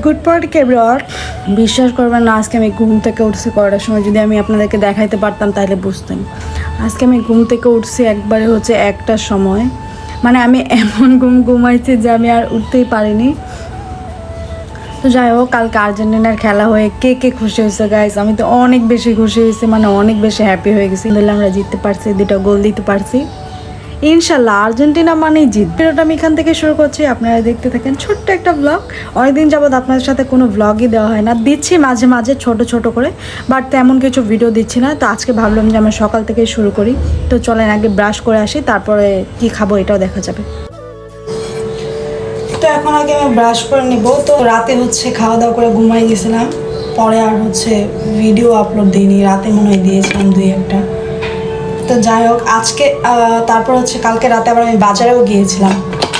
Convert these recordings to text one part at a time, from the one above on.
Good morning everyone. বিশ্বাস করবেন না, আজকে আমি ঘুম থেকে উঠছি কয়টার সময়। যদি আমি আপনাদেরকে দেখাইতে পারতাম তাহলে বুঝতেন। আজকে আমি ঘুম থেকে উঠছি একবারে হচ্ছে 1টার সময়। মানে আমি এমন ঘুমাইছি যে আমি আর উঠতেই পারিনি। তো যাই হোক, কালকে আর্জেন্টিনার খেলা হয়ে কে কে খুশি হয়েছে গাইস? আমি তো অনেক বেশি খুশি হয়েছি, মানে অনেক বেশি হ্যাপি হয়ে গেছি। আমরা জিততে পারছি, 2টা গোল দিতে পারছি ইনশাল্লাহ। আর্জেন্টিনা মানেই জিত। ভিডিওটা আমি এখান থেকে শুরু করছি, আপনারা দেখতে থাকেন। ছোট্ট একটা ব্লগ, অনেকদিন যাবৎ আপনাদের সাথে কোনো ব্লগই দেওয়া হয় না। দিচ্ছি মাঝে মাঝে ছোট ছোট করে, বাট তেমন কিছু ভিডিও দিচ্ছি না। তো আজকে ভাবলাম যে আমরা সকাল থেকে শুরু করি। তো চলেন আগে ব্রাশ করে আসি, তারপরে কি খাবো এটাও দেখা যাবে। তো এখন আগে আমি ব্রাশ করে নিব। তো রাতে হচ্ছে খাওয়া দাওয়া করে ঘুমাই গেছিলাম, পরে আর হচ্ছে ভিডিও আপলোড দিইনি। রাতে মনে হয় দিয়েছিলাম 2-1টা। তো যাই হোক, আজকে তারপর হচ্ছে কালকে রাতে আবার আমি বাজারেও গিয়েছিলাম।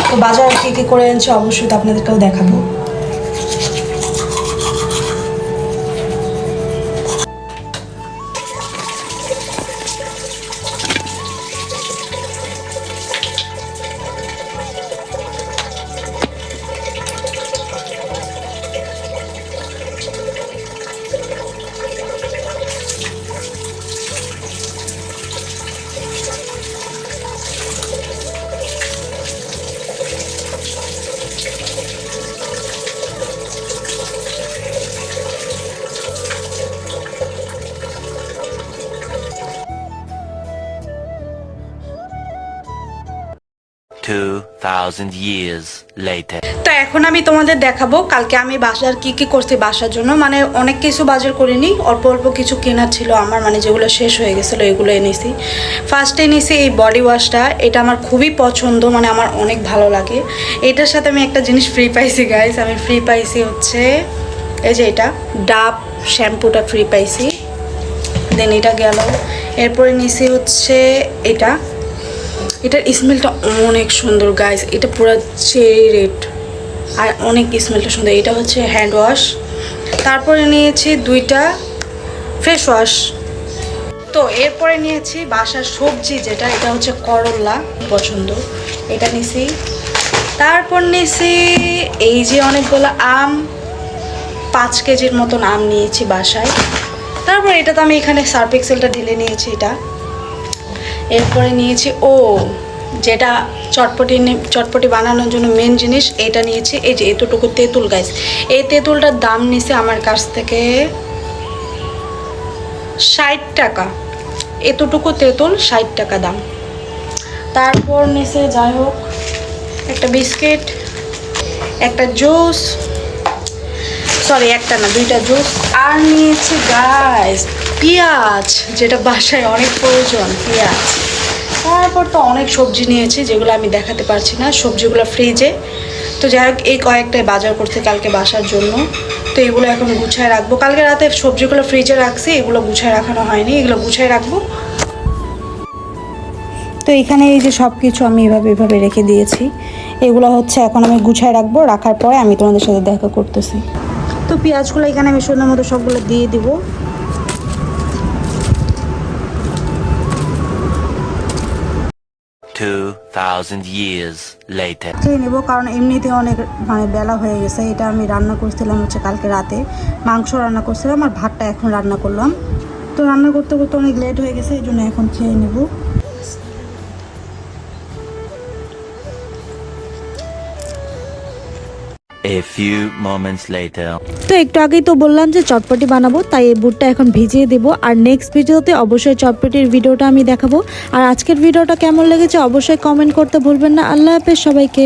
তো বাজারে কী কী করে এনেছি অবশ্যই তো আপনাদেরকেও দেখাবো। 2000 years later. তো এখন আমি তোমাদের দেখাবো কালকে আমি বাজার কি কি করছি বাসার জন্য। মানে অনেক কিছু বাজার করিনি, অল্প অল্প কিছু কেনার ছিল আমার, মানে যেগুলো শেষ হয়ে গেছিলো এগুলো এনেছি। ফার্স্টে এনেছি এই বডি ওয়াশটা। এটা আমার খুবই পছন্দ, মানে আমার অনেক ভালো লাগে। এটার সাথে আমি একটা জিনিস ফ্রি পাইছি গাইস। আমি ফ্রি পাইছি হচ্ছে এই যে এটা ডাব শ্যাম্পুটা ফ্রি পাইছি। দেন এটা গেল। এরপরে নিয়েছি হচ্ছে এটার স্মেলটা অনেক সুন্দর গাইস। এটা পুরো চেরি রেড আর অনেক স্মেলটা সুন্দর। এটা হচ্ছে হ্যান্ড ওয়াশ। তারপরে নিয়েছি 2টা ফেস ওয়াশ। তো এরপরে নিয়েছি বাসার সবজি, যেটা এটা হচ্ছে করলা পছন্দ, এটা নিয়েছি। তারপর নিয়েছি এই যে অনেকগুলো আম, 5 কেজির মতন আম নিয়েছি বাসায়। তারপর এটা তো আমি এখানে সার্ফ এক্সেলটা ঢেলে নিয়েছি এটা। এরপরে নিয়েছি যেটা চটপটি বানানোর জন্য মেন জিনিস, এটা নিয়েছি। এই যে এতটুকু তেঁতুল গাইস। এই তেঁতুলটার দাম নিয়েছে আমার কাছ থেকে 60 টাকা। এতটুকু তেঁতুল 60 টাকা দাম। তারপর নিয়েছে যাই হোক একটা বিস্কিট, একটা জুস, সরি একটা না 2টা জুস। আর নিয়েছি গাইস পেঁয়াজ, যেটা বাসায় অনেক প্রয়োজন, পেঁয়াজ। তারপর তো অনেক সবজি নিয়েছি যেগুলো আমি দেখাতে পারছি না, সবজিগুলো ফ্রিজে। তো যাই হোক এই কয়েকটাই বাজার করতে কালকে বাসার জন্য। তো এগুলো এখন গুছায় রাখবো। কালকে রাতে সবজিগুলো ফ্রিজে রাখছি, এগুলো গুছায় রাখানো হয়নি, এগুলো গুছায় রাখবো। তো এখানে এই যে সব কিছু আমি এভাবে রেখে দিয়েছি। এগুলো হচ্ছে এখন আমি গুছায় রাখবো। রাখার পরে আমি তোমাদের সাথে দেখা করতেছি। তো পেঁয়াজগুলো এখানে আমি সুন্দর মতো সবগুলো দিয়ে দিব। 2000 years later. খেয়ে নেবো, কারণ এমনিতে অনেক মানে বেলা হয়ে গেছে। এটা আমি রান্না করছিলাম হচ্ছে কালকে রাতে, মাংস রান্না করছিলাম আর ভাতটা এখন রান্না করলাম। তো রান্না করতে করতে অনেক লেট হয়ে গেছে, এই জন্য এখন খেয়ে নেবো। A few moments later. তো একটু আগেই তো বললাম যে চটপটি বানাবো, তাই এই বুটটা এখন ভিজিয়ে দেবো। আর নেক্সট ভিডিওতে অবশ্যই চটপটির ভিডিওটা আমি দেখাবো। আর আজকের ভিডিওটা কেমন লেগেছে অবশ্যই কমেন্ট করতে ভুলবেন না। আল্লাহ হাফেজ সবাইকে।